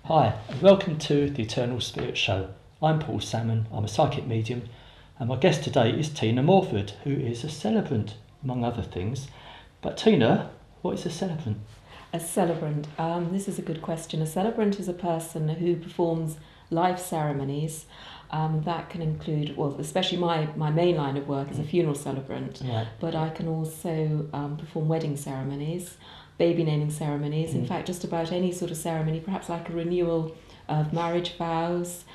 Hi, and welcome to the Eternal Spirit Show. I'm Paul Salmon, I'm a psychic medium, and my guest today is Tina Morford, who is a celebrant, among other things. But Tina, what is a celebrant? A celebrant. This is a good question. A celebrant is a person who performs life ceremonies. That can include, well, especially my main line of work is a funeral celebrant, Right. but I can also perform wedding ceremonies, baby naming ceremonies, in fact just about any sort of ceremony, perhaps like a renewal of marriage vows,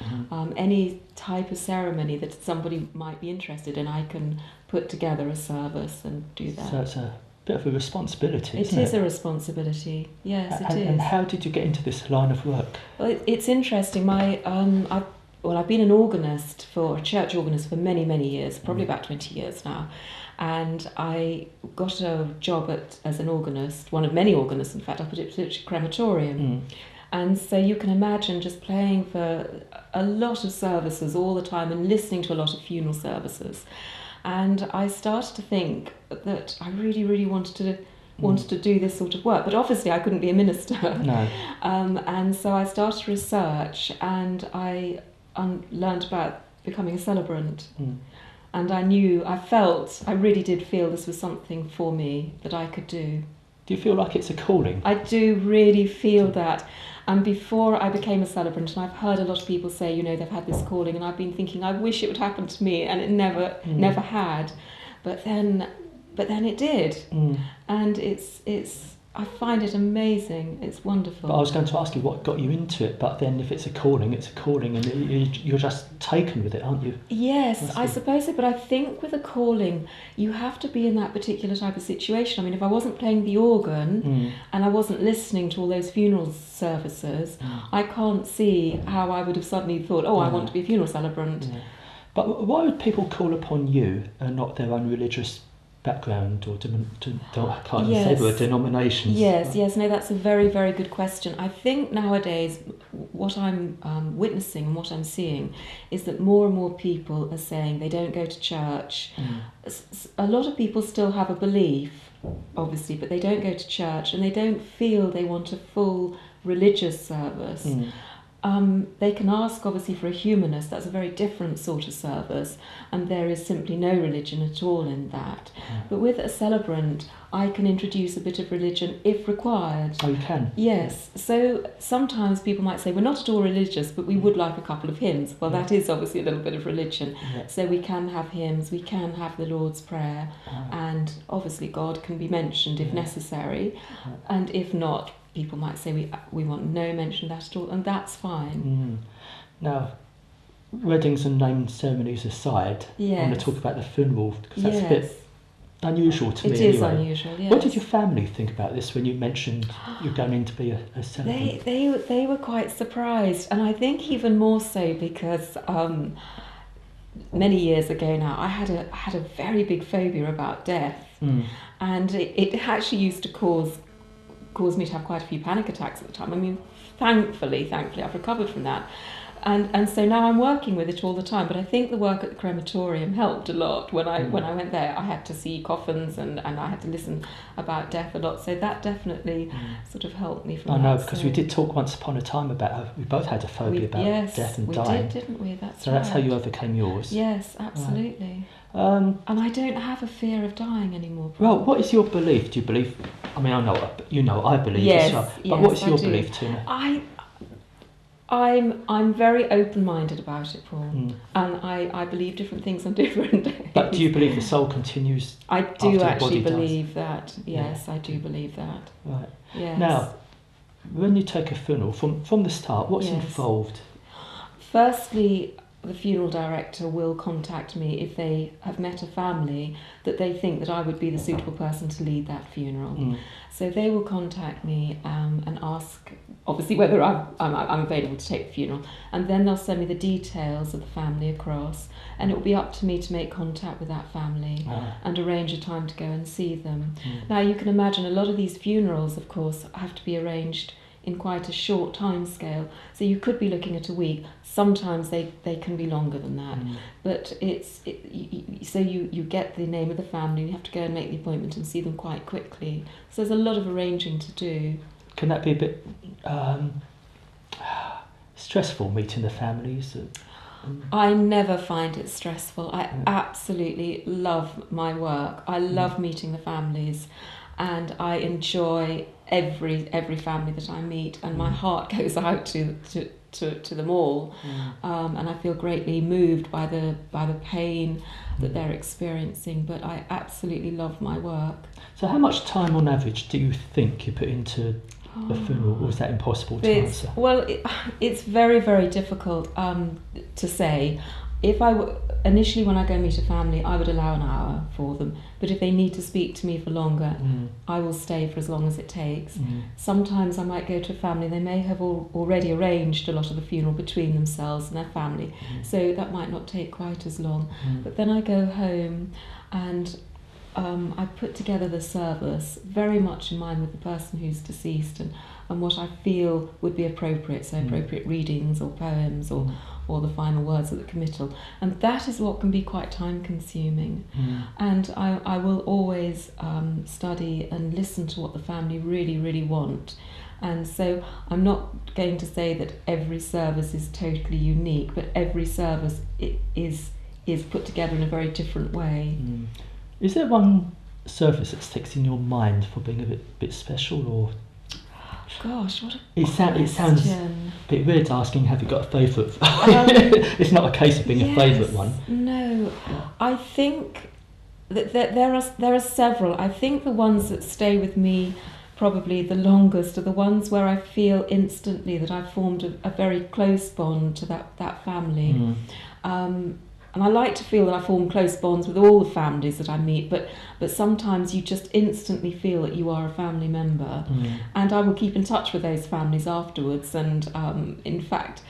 any type of ceremony that somebody might be interested in, I can put together a service and do that. So it's a bit of a responsibility, It isn't it? is a responsibility, yes, it is. And how did you get into this line of work? Well, it's interesting. I've been an organist, a church organist for many, many years, probably about 20 years now. And I got a job as an organist, one of many organists, in fact, up at Ipswich Crematorium. And so you can imagine just playing for a lot of services all the time and listening to a lot of funeral services. And I started to think that I really, really wanted to do this sort of work, but obviously I couldn't be a minister. No. And so I started research, and I learned about becoming a celebrant. And I really did feel this was something for me that I could do. Do you feel like it's a calling? I do really feel that. And before I became a celebrant, and I've heard a lot of people say, they've had this calling, and I've been thinking, I wish it would happen to me, and it never had. But then it did. And I find it amazing. It's wonderful. But I was going to ask you what got you into it, but then if it's a calling, and you're just taken with it, aren't you? Yes, I suppose so, but I think with a calling, you have to be in that particular type of situation. I mean, if I wasn't playing the organ and I wasn't listening to all those funeral services, I can't see how I would have suddenly thought, I want to be a funeral celebrant. Yeah. But why would people call upon you and not their own religious background or I can't even say the word denominations? Yes, no, that's a very, very good question. I think nowadays what I'm witnessing and what I'm seeing is that more and more people are saying they don't go to church. A lot of people still have a belief, obviously, but they don't go to church, and they don't feel they want a full religious service. They can ask, obviously, for a humanist. That's a very different sort of service, and there is simply no religion at all in that. But with a celebrant, I can introduce a bit of religion if required. Oh, you can? Yes. So sometimes people might say, we're not at all religious, but we would like a couple of hymns. Well, that is obviously a little bit of religion. So we can have hymns, we can have the Lord's Prayer, and obviously God can be mentioned if necessary, and if not, people might say we want no mention of that at all, and that's fine. Now, weddings and naming ceremonies aside, I want to talk about the funeral, because that's a bit unusual to me. It is unusual, yes. What did your family think about this when you mentioned you're going in to be a celebrant? They were quite surprised, and I think even more so because many years ago now I had a very big phobia about death, and it actually used to cause me to have quite a few panic attacks at the time. I mean, thankfully I've recovered from that. And so now I'm working with it all the time, but I think the work at the crematorium helped a lot. When I went there, I had to see coffins and I had to listen about death a lot, so that definitely sort of helped me from that. I know, because we did talk once upon a time about how we both had a phobia about death and dying. We did, didn't we? So that's how you overcame yours. Yes, absolutely. Right. And I don't have a fear of dying anymore. Well, what is your belief? Do you believe? I mean, I know, I believe as well. But what is your belief, Tina? I'm very open-minded about it, Paul, and I believe different things on different days. But do you believe the soul continues? I do after actually the body believe that. Yes, I do believe that. Right. Yes. Now, when you take a funeral, from the start, what's involved? Firstly, the funeral director will contact me if they have met a family that they think that I would be the suitable person to lead that funeral. So they will contact me and ask, obviously, whether I'm available to take the funeral, and then they'll send me the details of the family across, and it will be up to me to make contact with that family and arrange a time to go and see them. Now, you can imagine a lot of these funerals, of course, have to be arranged in quite a short time scale, so you could be looking at a week. Sometimes they can be longer than that, but so you get the name of the family, you have to go and make the appointment and see them quite quickly, so there's a lot of arranging to do. Can that be a bit Stressful meeting the families. I never find it stressful. I absolutely love my work. I love meeting the families, and I enjoy every family that I meet, and my heart goes out to them all, and I feel greatly moved by the pain that they're experiencing. But I absolutely love my work. So how much time on average do you think you put into a funeral, or is that impossible to answer? Well, it's very, very difficult to say. If initially when I go meet a family, I would allow an hour for them. But if they need to speak to me for longer, I will stay for as long as it takes. Sometimes I might go to a family, they may have already arranged a lot of the funeral between themselves and their family, so that might not take quite as long. But then I go home and I put together the service very much in mind with the person who's deceased and what I feel would be appropriate, so appropriate readings or poems or the final words of the committal. And that is what can be quite time consuming. And I will always study and listen to what the family really, really want. And so I'm not going to say that every service is totally unique, but every service is put together in a very different way. Is there one service that sticks in your mind for being a bit special, or? Gosh, what a It sounds a bit weird asking, have you got a favourite? It's not a case of being a favourite one. No, I think that there are several. I think the ones that stay with me probably the longest are the ones where I feel instantly that I've formed a very close bond to that family. And I like to feel that I form close bonds with all the families that I meet, but sometimes you just instantly feel that you are a family member. And I will keep in touch with those families afterwards. And in fact,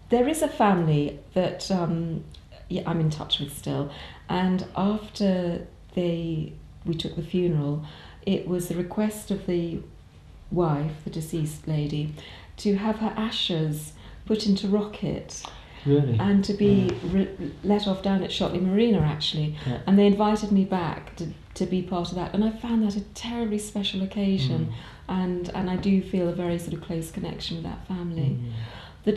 there is a family that I'm in touch with still. And after we took the funeral, it was the request of the wife, the deceased lady, to have her ashes put into rocket. Really? And to be let off down at Shotley Marina, actually. And they invited me back to be part of that. And I found that a terribly special occasion. And I do feel a very sort of close connection with that family. The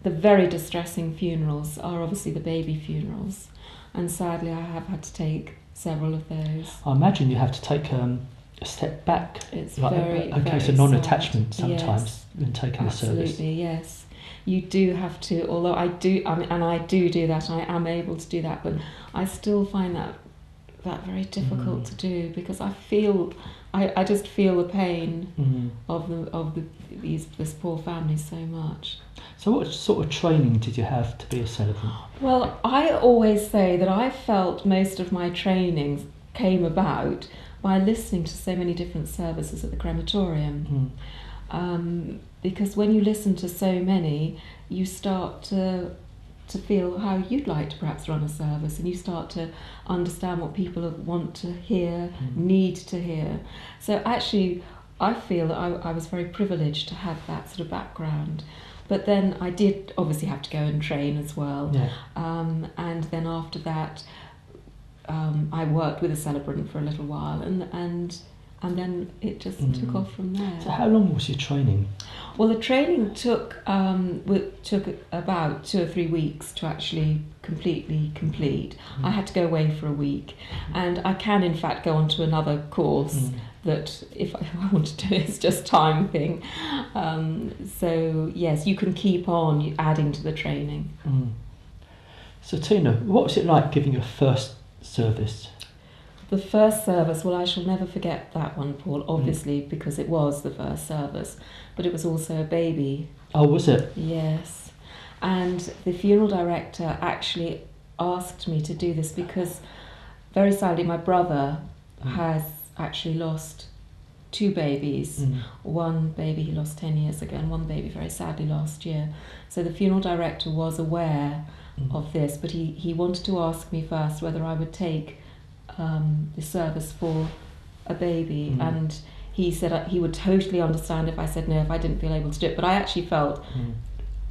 very distressing funerals are obviously the baby funerals. And sadly, I have had to take several of those. I imagine you have to take a step back. It's like very, a case very of non-attachment sad. sometimes when taking the service. Absolutely, yes. You do have to, although I do that, I am able to do that, but I still find that very difficult to do, because I just feel the pain of this poor family so much. So what sort of training did you have to be a celebrant? Well, I always say that I felt most of my trainings came about by listening to so many different services at the crematorium. Because when you listen to so many, you start to feel how you'd like to perhaps run a service, and you start to understand what people want to hear, need to hear. So actually, I feel that I was very privileged to have that sort of background. But then I did obviously have to go and train as well. And then after that, I worked with a celebrant for a little while, and then it just took off from there. So how long was your training? Well, the training took about 2 or 3 weeks to actually completely complete. I had to go away for a week, and I can in fact go on to another course that if I want to do it, it's just time thing. So yes, you can keep on adding to the training. So Tina, what was it like giving your first service? The first service, well, I shall never forget that one, Paul, obviously, because it was the first service, but it was also a baby. Oh, was it? Yes. And the funeral director actually asked me to do this because, very sadly, my brother has actually lost 2 babies. One baby he lost 10 years ago, and one baby very sadly last year. So the funeral director was aware of this, but he wanted to ask me first whether I would take the service for a baby, and he said he would totally understand if I said no, if I didn't feel able to do it. But I actually felt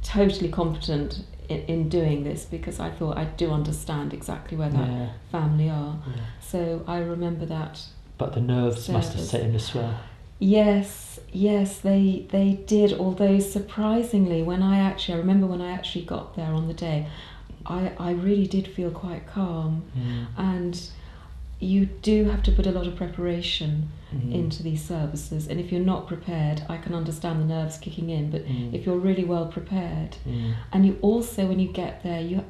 totally competent in doing this, because I thought I do understand exactly where that family are. So I remember that. But the nerves must have set in as well. Yes, yes, they did. Although surprisingly, I remember when I actually got there on the day, I really did feel quite calm, and you do have to put a lot of preparation into these services, and if you're not prepared, I can understand the nerves kicking in, but if you're really well prepared, and you also, when you get there, you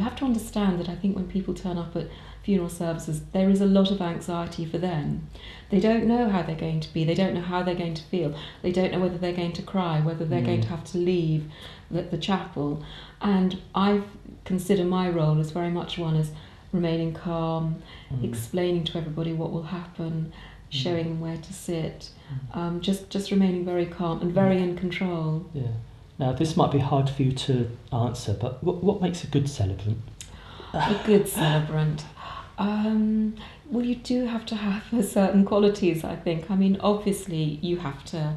have to understand that I think when people turn up at funeral services, there is a lot of anxiety for them. They don't know how they're going to be, they don't know how they're going to feel, they don't know whether they're going to cry, whether they're going to have to leave the chapel, and I consider my role as very much one as remaining calm, explaining to everybody what will happen, showing them where to sit, just remaining very calm and very in control. Yeah. Now, this might be hard for you to answer, but what makes a good celebrant? A good celebrant? Well, you do have to have certain qualities, I think. I mean, obviously, you have to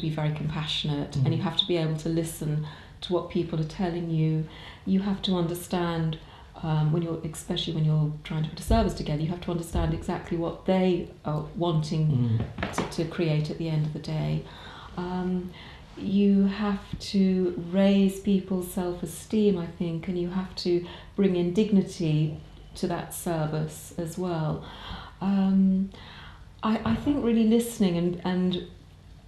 be very compassionate, and you have to be able to listen to what people are telling you. You have to understand, especially when you're trying to put a service together, you have to understand exactly what they are wanting to create at the end of the day. You have to raise people's self-esteem, I think, and you have to bring in dignity to that service as well. I think really listening and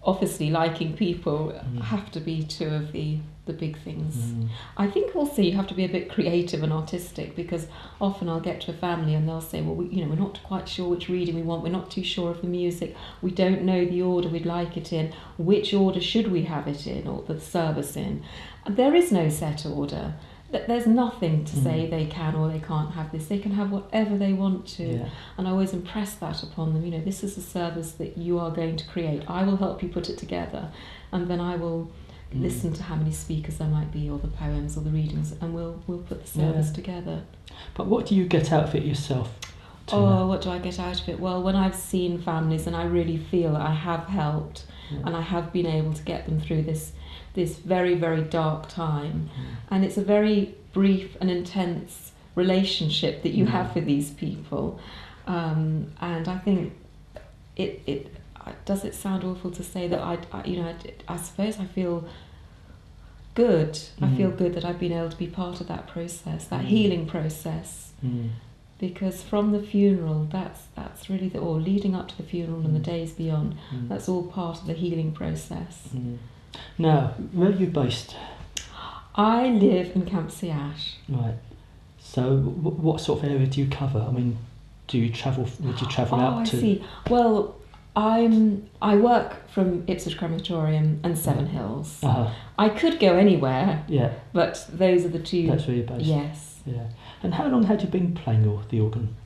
obviously liking people have to be two of the big things. I think also you have to be a bit creative and artistic, because often I'll get to a family and they'll say, well, we're not quite sure which reading we want, we're not too sure of the music, we don't know the order we'd like it in, which order should we have it in, or the service in. And there is no set order. There's nothing to say they can or they can't have this. They can have whatever they want to. Yeah. And I always impress that upon them. This is a service that you are going to create. I will help you put it together, and then I will listen to how many speakers there might be, or the poems or the readings, and we'll put the service together. But what do you get out of it yourself, Tina? Oh, what do I get out of it? Well, when I've seen families and I really feel I have helped and I have been able to get them through this very, very dark time, and it's a very brief and intense relationship that you have with these people, and I think it does it sound awful to say that I suppose I feel good. I feel good that I've been able to be part of that process, that healing process, because from the funeral, that's really or leading up to the funeral and the days beyond, that's all part of the healing process. Now, where are you based? I live in Campsie Ash. Right. So, what sort of area do you cover? I mean, do you travel? Would you travel out to? I see. Well, I work from Ipswich Crematorium and Seven Hills. I could go anywhere. Yeah. But those are the two. That's where you're based. Yes. Yeah. And how long had you been playing the organ?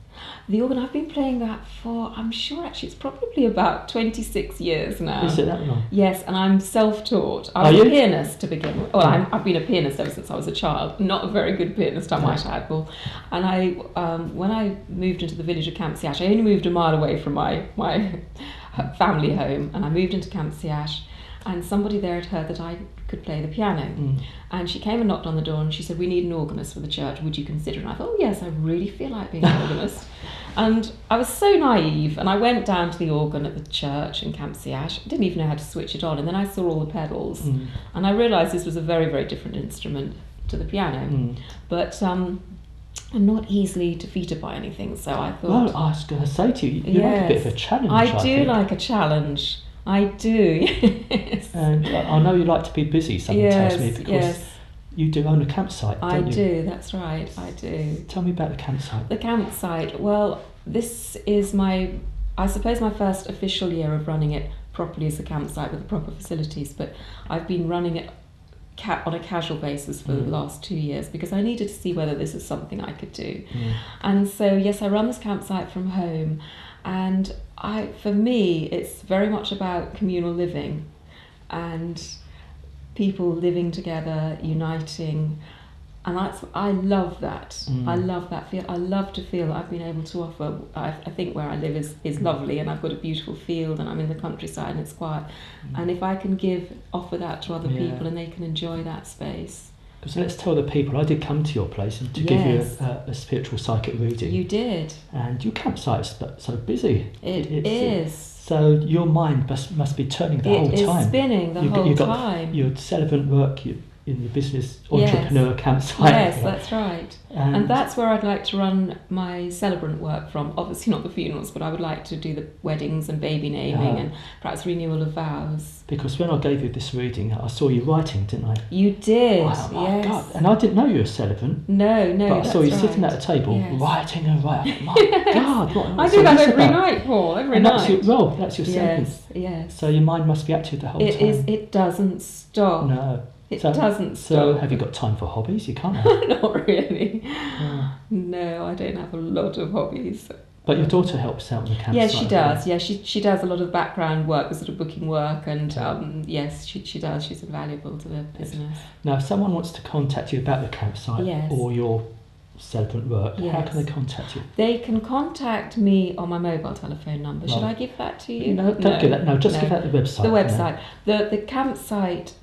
The organ, I've been playing that for, I'm sure actually it's probably about 26 years now. Is it that long? Yes, and I'm self-taught. I was a pianist to begin with. Well, I've been a pianist ever since I was a child. Not a very good pianist, I might add. And I, when I moved into the village of Campsie Ash, I only moved a mile away from my family home, and I moved into Campsie Ash, and somebody there had heard that I could play the piano, and she came and knocked on the door and she said, we need an organist for the church, would you consider? And I thought, oh yes, I really feel like being an organist. And I was so naive, and I went down to the organ at the church in Campsie Ash. I didn't even know how to switch it on, and then I saw all the pedals, and I realised this was a very, very different instrument to the piano. But I'm not easily defeated by anything, so I thought... Well, I was going to say to you, you like a bit of a challenge, I do like a challenge. I do, yes. And I know you like to be busy, someone tells me, because you do own a campsite, don't you? I do, that's right, I do. Tell me about the campsite. The campsite, well, this is I suppose my first official year of running it properly as a campsite with the proper facilities, but I've been running it on a casual basis for the last 2 years, because I needed to see whether this is something I could do. And so, yes, I run this campsite from home, and for me, it's very much about communal living and people living together, uniting, and I love that. I love that feel. I love to feel that I've been able to offer. I think where I live is lovely, and I've got a beautiful field, and I'm in the countryside, and it's quiet. And if I can offer that to other people, and they can enjoy that space, Because let's tell the people, I did come to your place and to give you a spiritual psychic reading. You did. And your campsite's so busy. It is. So your mind must be turning the whole time. It is spinning the whole time. Your celebrant work, in your business entrepreneur campsite. Yes, that's right. And that's where I'd like to run my celebrant work from. Obviously not the funerals, but I would like to do the weddings and baby naming and perhaps renewal of vows. Because when I gave you this reading, I saw you writing, didn't I? You did, my God. And I didn't know you were a celebrant. No, but I saw you sitting at a table writing and writing. My God, what I do that every night, Paul, every night. That's your celebrant. Yes. So your mind must be active the whole time. It doesn't stop. No. It doesn't stop. So have you got time for hobbies? You can't have. Not really. No, I don't have a lot of hobbies. But your daughter helps out on the campsite. Yes, she does. Yeah, she does a lot of background work, the sort of booking work, and yes, she does. She's invaluable to the business. Now, if someone wants to contact you about the campsite or your celebrant work, how can they contact you? They can contact me on my mobile telephone number. Should I give that to you? No, don't give that. No, just give out the website. The website. The campsite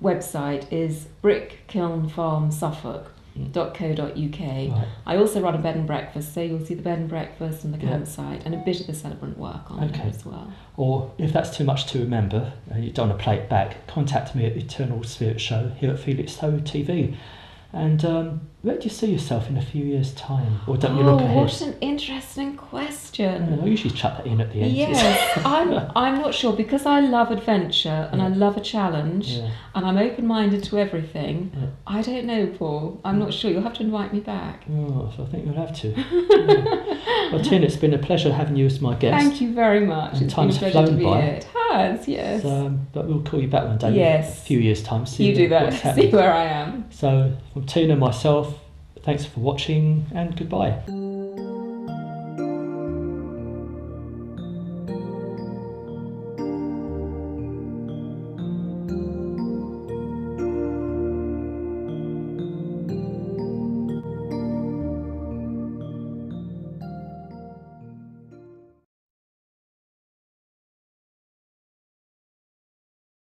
website is brickkilnfarmsuffolk.co.uk. Right. I also run a bed and breakfast, so you'll see the bed and breakfast and the campsite and a bit of the celebrant work on there as well. Or if that's too much to remember and you don't want to play it back, contact me at the Eternal Spirit Show here at Felixstowe TV. And where do you see yourself in a few years' time? Or don't you look ahead? What an interesting question. I usually chuck that in at the end. Yes, I'm not sure, because I love adventure and I love a challenge and I'm open-minded to everything. I don't know, Paul. I'm not sure. You'll have to invite me back. Oh, so I think you'll have to. Well, Tina, it's been a pleasure having you as my guest. Thank you very much. And time's flown by. It has, yes. But we'll call you back one day. Yes. In a few years' time. You do that. See where I am. So from Tina, myself, thanks for watching and goodbye.